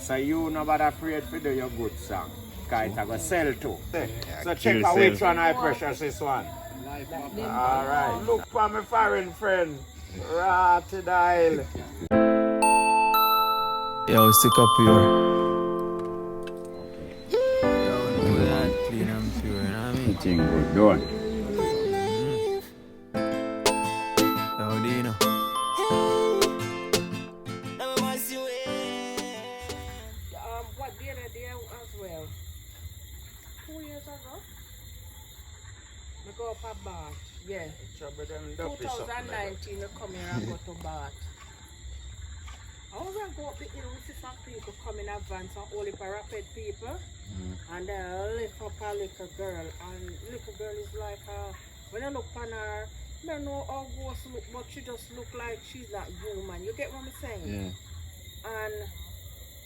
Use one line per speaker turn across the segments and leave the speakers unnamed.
So you nobody afraid to do your good song. Because it's going to sell too. So check
kill
out which
sell.
one I precious this one. Alright. Look for my foreign friend. Ratty dial.
Yo, stick up here. Yo, we are clean and pure, you know what I mean?
Thing good, done.
Yo, Dino.
What the other day as well? 2 years ago? We go up a bath. Yeah. 2019 we come here and go to bath. I was going to go up the hill, we see some people come in advance and all the rapid people. And they lift up a little girl. And little girl is like, when I look on her, I don't know how ghosts look, but she just look like she's not human. You get what I'm saying?
Yeah.
And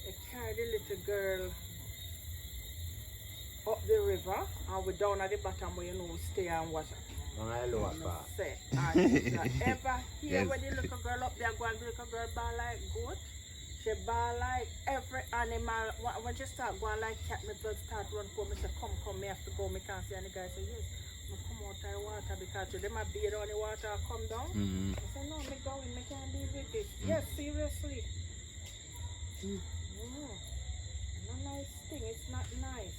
they carry the little girl up the river, and we're down at the bottom where you know we stay and watch it. Say, and if you ever hear
Yes.
when the little girl up there going, the little girl bawl like goat, she bawl like every animal. When she start going like cat, my blood start run for me. Say, come, me have to go. Me can't see. And the guy say, yes, me come out of the water because they might bathe on the water and come down. I say, no, me going, me can't deal with this. Yes, seriously. No nice thing. It's not nice.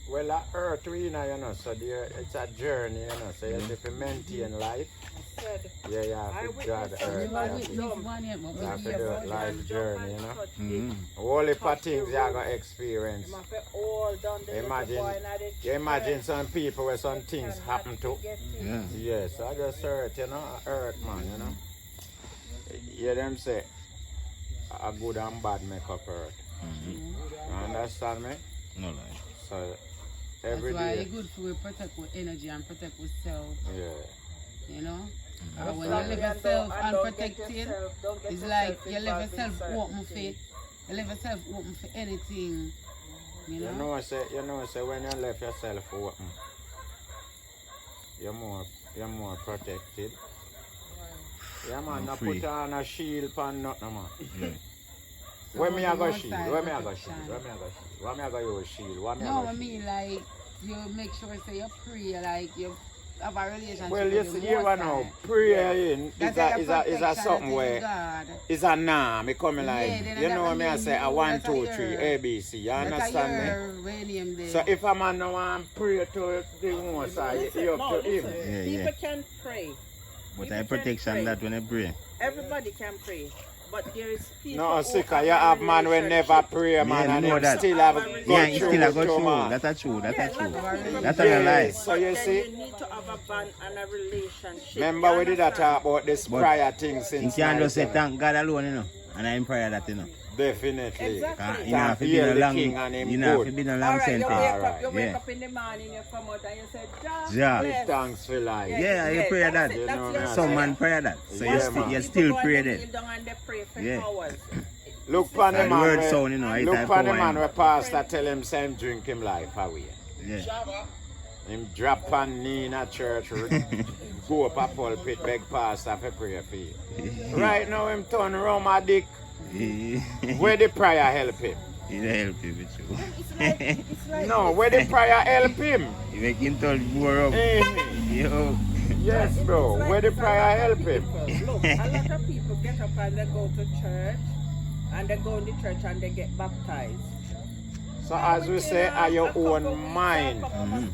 Well, at Earth, you know, so there, it's a journey, you know, so you have to maintain life.
I said,
Yeah, you have to draw the Earth. You have to do a life journey, you know. All the things you are going to experience. You imagine some people where some things happen to.
Yeah.
Yes, so I just Earth, you know, Earth, man, you know. You them say, a good and bad make up Earth. You understand me?
No lie.
So, every
That's why
day.
it's good for we protect our energy and protect ourselves,
Yeah.
you know? And when you live yourself unprotected, it's like you live yourself open for you live yourself open for anything, you know?
You know, say when you left yourself open, you're more protected. Yeah, man, not
free.
put on a shield pan nothing, man.
Yeah.
Where me I go
One
shield?
side
Where me I go
protection.
shield? Where me I go shield? Where me I go use shield? Where me I
No,
go
I
shield?
mean like you make sure say you pray, like you have a relationship
Well, you
with
see,
the
you
Most
know,
High.
praying
That's
is
like
a something where
God.
it's a norm. It coming
Yeah,
like,
then
you
that
know me I
mean
say, a
you,
1,
that's a
2, 3,
your-
ABC. You
That's
understand me?
your name there.
So if a man no want pray to the Most High, you up to him.
Yeah,
People
yeah.
can pray.
But
People
I
can
protection
pray.
that when I pray.
Everybody can pray. But there is people
No,
who
sicker, you have man will never pray, man,
Yeah,
and
me know
him
that.
still have
Yeah,
go
Yeah, it's still a
through
go
to
through.
man.
That's a true. That's a
Yeah,
true.
lot of people
That's
do
not a
Yeah,
lie.
so you
then
see,
you need to have a bond and a relationship.
remember we did a
understand?
talk about this
But
prior thing
You
since
can't just say
19.
thank God alone, you know. And I'm prayer that, you know.
Definitely.
Exactly.
You know, if it
Hear
been a
the
long,
king and him
you know, if
good.
it been a
All
long
right, you
sentence.
wake up,
Alright,
you wake
yeah.
up in the morning, you come out and you say, Jah
Yeah.
bless.
Give thanks for life.
Yeah, you pray
that's
that.
it,
You
that's
know,
your
man.
Some
prayer.
man pray that. So
Yeah,
you,
man.
you
People
still
go
pray
and they
that.
kneel down and they pray for
Yeah.
hours.
Look for the
And
man
word
where,
sound, you know, it
look
type
for the
power,
man
you
where
know.
pastor tell him same drink him life away.
Yeah.
Him drop on knee in a church, go up a pulpit, beg pastor for pray for you. Right now him turn rum a dick. Where the prayer help him?
It help you with you.
It's like
No, where the prayer help him?
You make him tell more of.
Eh,
Yo.
yes, bro. Where the prayer help him?
Look, a lot of people get up and they go to church and they go in the church and they get baptized.
So as we say, are your own mind
can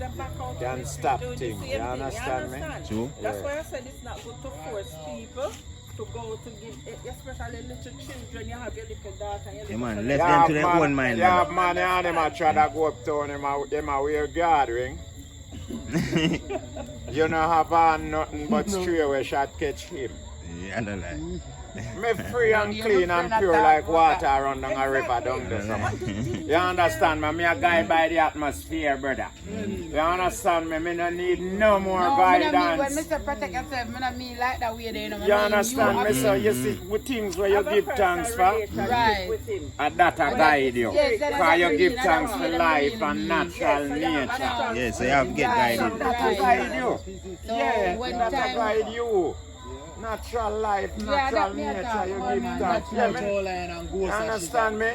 can stop things. You understand me?
True.
That's
Yeah.
why I said it's not good to force people to go to give, especially little children. You have your little daughter and your
Yeah,
little
man,
son.
left them to their own mind,
Yeah,
man.
man, and them a try to go up town, them a wear guard ring. You know have on nothing but stray where shot catch him.
Yeah, I don't lie.
Me free and clean and pure like water run down a river down there. You understand me? Me a guide by the atmosphere, brother. You understand me? Me no need no more
No, when
guidance.
Mr. Protect yourself, I don't mean like that way there, you know.
You understand me? So you see, with things where you
Have a
give
personal
thanks for,
relationship
Right.
with him.
and that a guide you.
Yes, that is
Because you
a
give
mean,
thanks
that's
for
what I
life
mean.
and natural nature.
Yeah, so you have to get guided.
That will guide you.
So
Yeah,
when
that will
time-
guide you. Natural life,
Yeah,
natural
that me a
nature,
talk
you
about,
give
man,
thanks.
natural
Yeah, me- you understand me?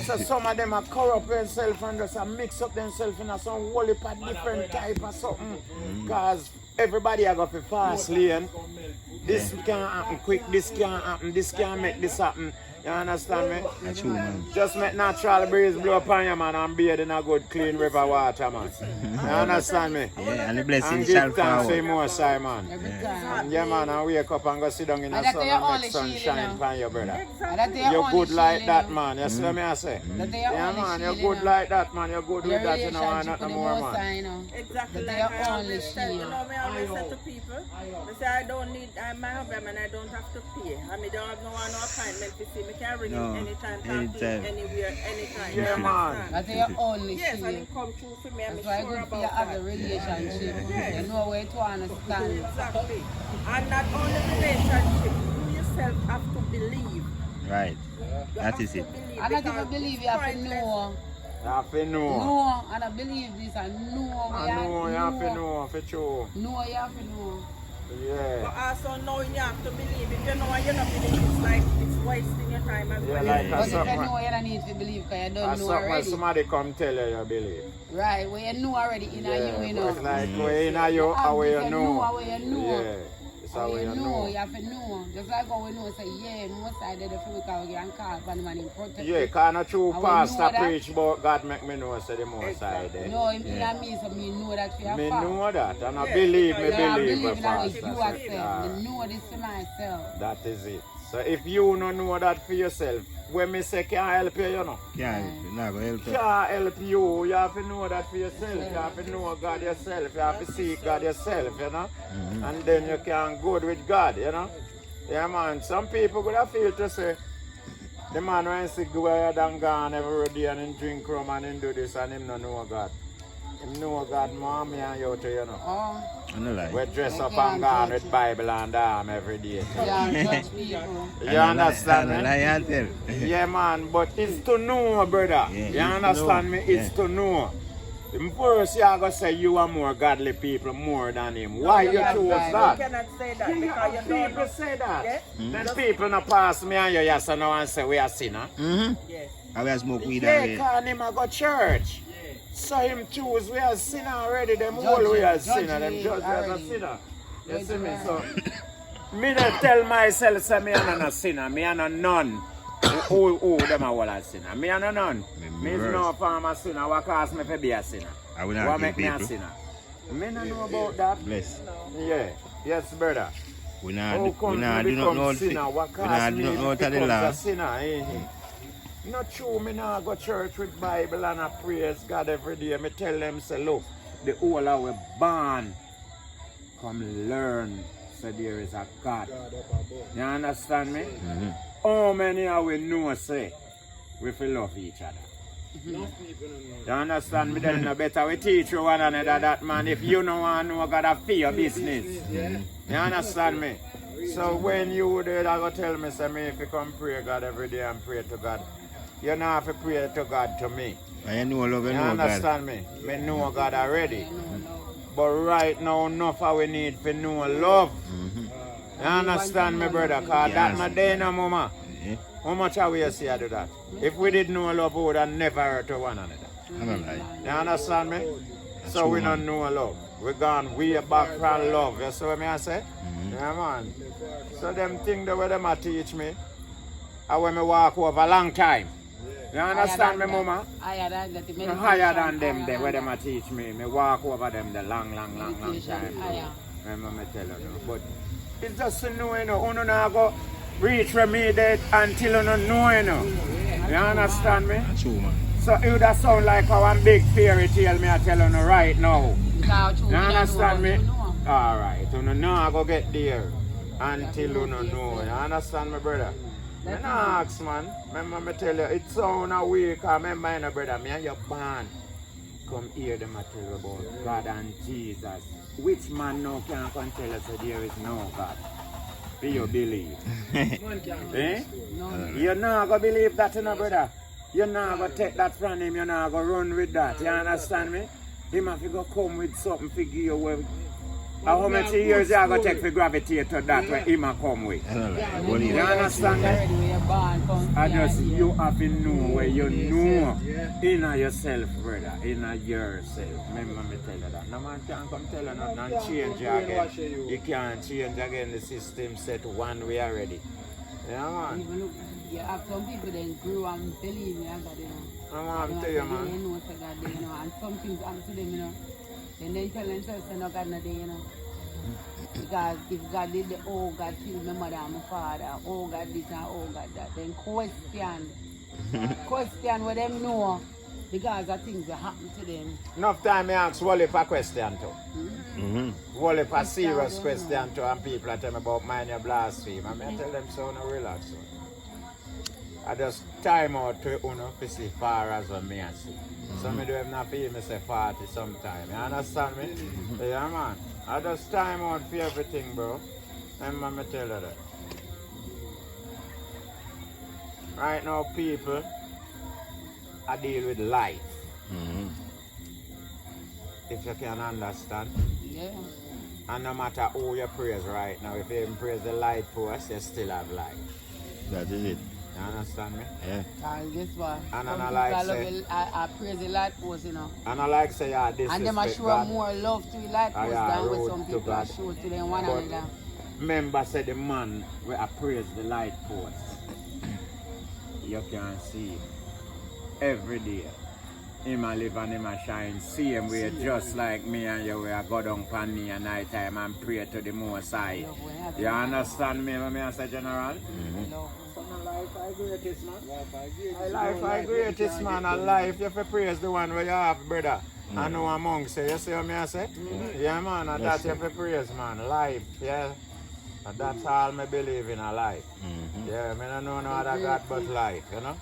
So some of them are corrupt themselves and just mix up themselves in some whole heap of different type of something. Because everybody are going to fast lane. This can't happen quick, this can't happen, this can't make this happen. You understand me?
That's true, man.
Just make natural breeze blow upon you, man, and bathe in a good clean river water, man. You understand me?
Yeah, and the
And
blessing shall
give thanks to him
follow.
most time, man.
Every time.
Yeah, man, and wake up and go sit down in the
And that's
sun
your
and
only
make sun
shield,
shine
you know.
upon you, brother.
And that's your
You're
only
good like
shield,
that,
you know.
man. You see what I say?
That they are
Yeah,
only
man, you're
shield,
good
you know.
like that, man. You're good
Your
with that, you know, and
relationship
nothing
with the
more,
Most
man.
High, you know.
Exactly
That
like
they are
I
only
always tell you
shield.
know, me always say to people, I say I don't need, I'm my husband and I don't have to pay. I mean, don't have no appointment to see me. Can ring
No,
him anytime, talk to
anytime.
him anywhere, anytime.
Yeah,
You
man.
understand?
That's your only
Yes, and
shield.
it come true for me. I'm
That's why
sure
good for
about
you have
that.
a relationship.
Yes.
You know where to understand.
Exactly. And not only relationship, you yourself have to believe.
Right.
You
That
have
is
to
it.
believe
And not
because
even believe, you
it's
have to
pointless.
know.
You have to know.
Know, and I believe this, and know.
I know, you have to know, for sure.
Know, you have to know.
But
Yeah.
also knowing you have to believe. If you know and you don't believe, it's like it's wasting your time as
Yeah,
well.
like
But if you
something.
know, you don't need to believe because you don't
That's
know
something when
already.
somebody come tell you, you believe.
Right, where you know already in you, you know.
It's like where you know you,
have
how
to
you
say
know.
how you know.
Yeah, it's
How
how
you
you
know,
know.
you have to know. Just like how we know, say, yeah, most side of the free because we can call for the man in protect.
Yeah, kind of true
And we
pastor
know that.
preach about God make me know, say the most side there.
No, it means so me know that for a
Me
fact.
know that, and I
Yeah,
believe me
because
Yeah, I
believe
believe
the
in what
pastor.
you
say,
accept. Me know this for myself.
that is it. So if you don't know that for yourself, when me say can't help you, you know.
Can't, not going to help you.
Can't help you. You have to know that for yourself. You have to know God yourself. You have to seek God yourself, you know. And then you can go with God, you know. Yeah, man. Some people would have feel to say, the man when sick go ahead and gone every day and him drink rum and him do this and him no know God. Him know God more me and you too, you know.
Oh,
I know like.
We dress up
can't
and gone
judge
with Bible and arm every day.
yeah, judge people.
You understand me?
I tell.
Yeah, man, but it's to know, brother.
Yeah,
You
it's to
understand
know.
me? It's
Yeah.
to know. First, you are going to say you are more godly people more than him. Why you
Yeah,
choose
right.
You
that?
cannot say that
Yeah,
because you don't
people
know.
say that.
Yeah?
Then people not pass me and you yes and now and say we are sinner.
Mm-hmm.
Yes.
I will smoke weed
Yeah,
already.
because him a go church. So him choose we are sinner already. Them
Judge
whole we are
you,
sinner.
judge
Them
you
judge we as a
already.
sinner. You
Judge
see
you
me?
already.
So me not tell myself say me am not a sinner. Me am not none. Who them a whole a sinner? Me am not none. Me is
reverse.
no form a sinner. What cause me to be a sinner?
I will
What
not
make
kill
me a
people.
sinner? Me not know about that.
Bless.
Yeah. Yes, brother.
We
How
not
come
do
me
not
become
know
sinner? What
we
cause
not
me
do not know what the
becomes
law.
a sinner? Not true, me not go church with Bible and I praise God every day. Me tell them, say, look, the whole of we born, come learn, so there is a God. You understand me? How many of we know, say, we feel love each other? You understand me? Then no better we teach you one another that, man. If you don't want to know God, I feel your business. You understand me? So when you did, I go tell me, say me, if you come pray God every day and pray to God, you don't have to pray to God to me.
I know love,
You
I know God.
understand me? Me know God already. But right now, enough of we need to know love. You understand me, brother? Because that not there no mama.
Yeah.
How much are we see I do that? If we did know love, we would have never hurt to one another.
I know like.
You understand me? So
true,
we
man.
don't know love. We gone way back from love. You see what me I say? Yeah, man. So them things that them a teach me, I when me walk over a long time. You understand me, mama?
Higher than that.
Me higher than them, they where them a teach me. Me walk over them the long time.
Higher.
Remember me tell you now. But it's just to know, you know, you not go reach where me dead until you don't know, you know. You understand me?
That's true, man.
So it would have sound like one big fairy tale me I tell you now right now. You understand me? Alright, you know I go get there until you know. You understand me, brother? Me not ask, man. Remember me tell you, it sound a week. I remember, you know, brother, me and your band come hear them a tell you about God and Jesus. Which man now can come tell us that there is no God? Do you believe? Eh? You're not going to believe that, you know, brother. You're not going to take that from him. You're not going to run with that. You understand me? Him have to go come with something to give you How many years you going to take to gravitate to that where him a come with?
I don't like
Yeah,
it.
when
Only
you
You understand me?
already where you're born, come
I
see
just,
idea.
you have to know where you know in yourself, brother, in yourself. Remember me tell you that. No man can come tell you nothing and change you again. You can't change again, the system set one way already. Yeah, man.
Even look, you have some people that grew and believe me, I got, you know.
I'm tell you,
They
man.
know what God did, you know, and some things happen to them, you know. And then tell themselves, say, no, God, no, day, you know. Because if God did the, oh, God killed my mother and my father, oh, God this and oh, God that, then question what them know, because of things that happen to them.
Enough time I ask Wally for a question too.
Mm-hmm.
Wally for a serious question too, and people are telling me about mind your blaspheme. I tell them so, no relax. So. I just time out to uno to see far as what me I see. Some of them not feel me say 40 sometime. You understand me? Yeah, man. I just time out for everything, bro. Remember me tell you that. Right now, people, I deal with life.
Mm-hmm.
If you can understand.
Yeah.
And no matter who you praise right now, if you even praise the light post, you still have life.
That is it.
You understand me?
Yeah.
And guess what?
And
Some
I
people
like
love
say-
it, I praise the light post, you know.
And I like say, yeah, this
And them are show
God.
more love to the light
Ah,
post
yeah,
than what
road
some
to
people are
God.
show to them one
But-
another.
Remember, say the man where I praise the light post. You can see him every day. Him a live and him a shine. See him way just like me and you where I go down for me at night time and pray to the Most High.
Love when have
You understand me when I say general?
love.
Life I greatest man. Life I greatest man. And life you have to praise the one where you have, brother. I know amongst you. You see what I say? Yeah man, and that you have to praise man. Life, yeah. And that's all I believe in a life.
Mm-hmm.
Yeah, I don't know no other God but life, you know?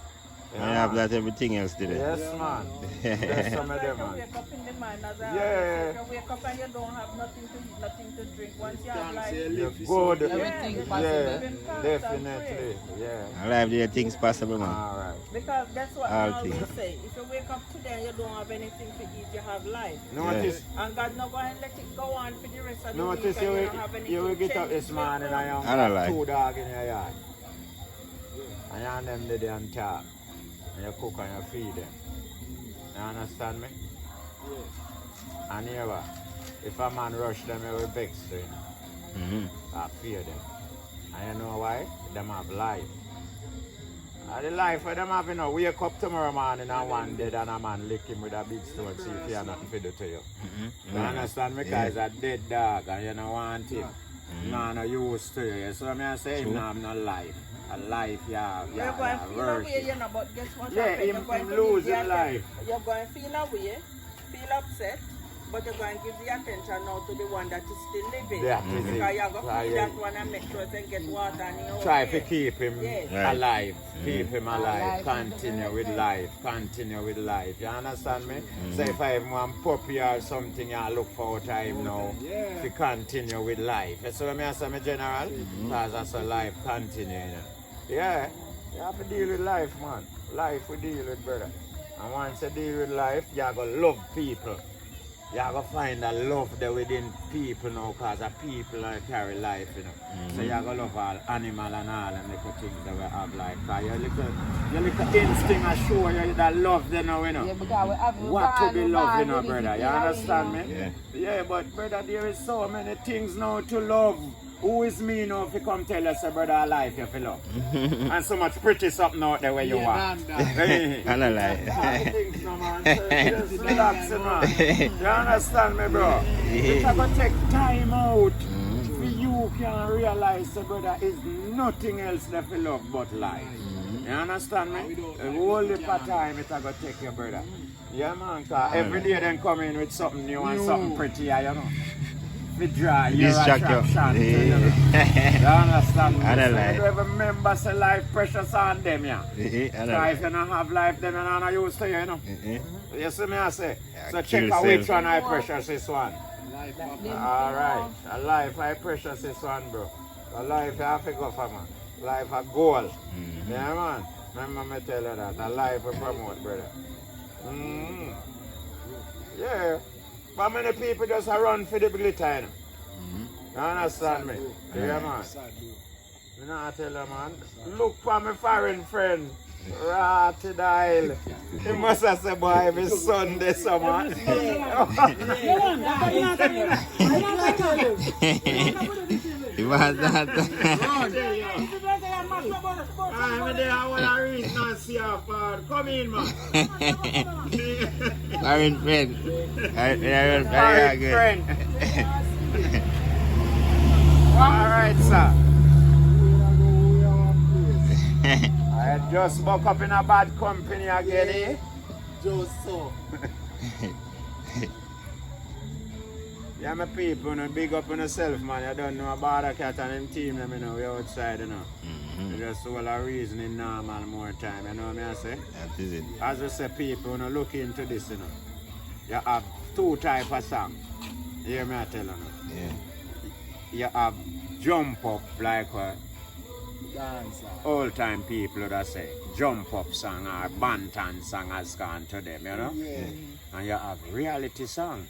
I have that everything else today.
Yes, man. There's some of them,
You
man.
wake up in the mind as
Yeah.
if you wake up and you don't have nothing to eat, nothing to drink. Once you have life,
You're good.
Everything
Yeah,
possible.
definitely. Yeah.
I life there things possible, man.
All right.
because that's what
All
I always
things.
say. If you wake up today and you don't have anything to eat, you have life.
Notice,
And God not going to let it go on for the rest of the
notice
week
you
and you
will,
don't have anything.
you will get up
Change
this
it,
morning and you
I don't
have
like.
2 dogs in your yard. And you and them there and talk. And you cook and you feed them. You understand me? And here, if a man rush them, you will vex to him.
Mm-hmm.
I fear them. And you know why? Them have life. And the life where them have, you know, wake up tomorrow morning and one dead and a man lick him with a big stone, see if he have nothing to do to you. You understand me? Because a dead dog and you don't want him. No used to you. You see what I say? Him not have no life. A life, yeah,
You're going to feel a way,
worship.
you know, but guess what?
Yeah,
happen?
him-
You're going
him
to give
lose
the
his life.
You're going to feel a way, feel upset, but you're going to give the attention now to the one that is still living.
That is it.
Because you're going to
Try
feed that
it.
one and make sure they get water and you
Try to keep him
Yes.
Right.
alive. Keep him alive.
Alive.
Continue with life. Continue with life. You understand me? So if I have one puppy or something, I look for time now to continue with life. You see what I say, my general? Because that's a life continuing. Yeah. You have to deal with life, man. Life we deal with, brother. And once you deal with life, you're going to love people. You're going to find that love there within people now because the people carry life, you know. So you're going to love all animal and all them little things that we have life. Because your little instinct will show you that love there now, you know.
Yeah, because we have
What to be love, you know, brother. You understand me?
Yeah.
Yeah, but brother, there is so many things now to love. Who is me now if you come tell us, brother, a life you feel love? And so much pretty something out there where you are. Hey.
I don't like.
Things, no, man. So just relax, man. You understand me, bro? It's going to take time out for you can realize, brother, is nothing else that you love but life. You understand me? A whole heap of time it's going to take you, brother. Yeah, man, because every day they come in with something new and something pretty, you know. We draw your
Distract you.
attraction to, you know. You understand me?
I don't
So
like.
you don't even remember say life precious on them, yeah.
I don't
So if
like.
you don't have life, then you're not used to you know. You see me I say?
Yeah,
So
kill
check out which
yourself.
one I precious this one. Alright. A life I precious this one, bro. A life you have to go for, man. Life a goal. Yeah, man. Remember me tell you that. A life we promote, brother. Yeah. But many people just run for the glitter, you know. You understand me? Yeah, man. You know I tell you, man. Look for my foreign friend. Ratty dial. He must have said, boy, every Sunday, so man.
It was that.
I'm there, I want to reach and see how far. Come in, man.
Foreign friend. Very
Foreign
good.
friend. All right, sir. I just woke up in a bad company again, eh? Just so. Yeah, my people, you know, big up on yourself, man. You don't know about a cat and them team, them, you know, we're outside, you know. You just all a reasoning normal more time, you know what I say?
That is it.
As I say, people, you know, look into this, you know. You have two types of song. You hear me I tell you, know?
Yeah.
You have jump up, like what old time people that say jump up song or bantan song has gone to them, you know? And you have reality song.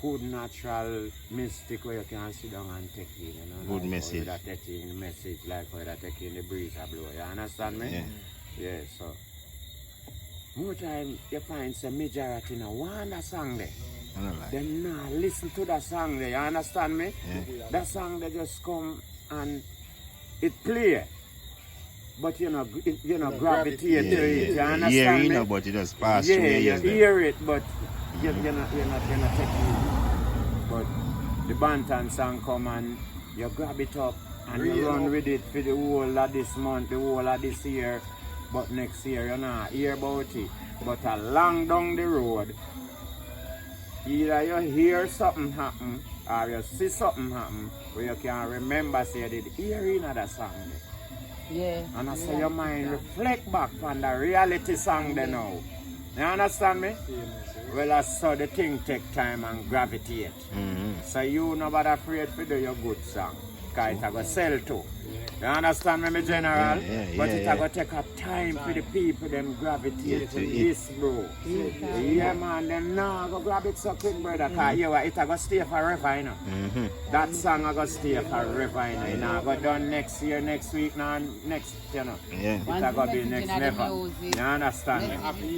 Good natural mystic where you can sit down and take in, you know?
Good
like
message.
That taking the message, like how that taking the breeze a blow. You understand me? Yeah, so more time you find some majority now want that song there.
I don't like.
Them nah listen to that song there, you understand me?
Yeah.
That song they just come and it play. But you know, gravitate to it, you understand
Yeah, you
me?
know, but it just pass
Yeah,
through your
you
ears. Then.
hear it, but you're not taking it. But the Bantan song come and you grab it up and you run with it for the whole of this month, the whole of this year. But next year you not hear about it. But along down the road, either you hear something happen or you see something happen where you can remember say you did hear another song there.
Yeah.
And I say your mind reflect back on the reality song there now. You understand me? Well, I saw the thing take time and gravitate. So you not bad afraid to do your good song. Because it's going to sell too. You understand me, my general? But it's going to take a time for the people them gravitate to this, bro. Yeah, man, them now go grab it so quick, brother. Because it's going to stay forever, you know. That song is going to stay forever, you know. It's not going to done next year, next week, now, next, you know.
Yeah.
It's going to be next never. You understand me?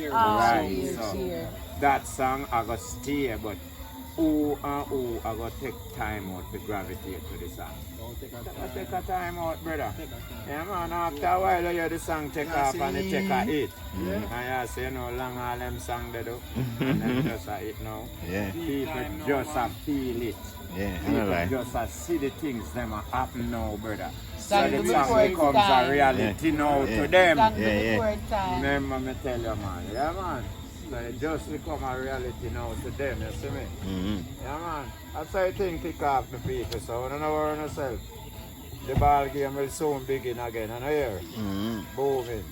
Right.
So that song I got stay, but who and who I got take time out to gravitate to the song. Take a time out, brother. Yeah, man, after a while you hear the song take off and it take a hit. And you say, you know, long all them song they do. And them just a hit now.
Yeah.
People just a feel it.
Yeah, I
People
don't like.
just a see the things them a happen now, brother. So
Song
the
before
song
its
becomes
time.
a reality now
Yeah.
to them.
Song
Yeah.
before its time.
Remember me tell you, man. Yeah, man. So it just become a reality now to them, you see me? Yeah, man. That's how I think kick off the people, so I don't know worry yourself. The ball game will soon begin again, and here, booming.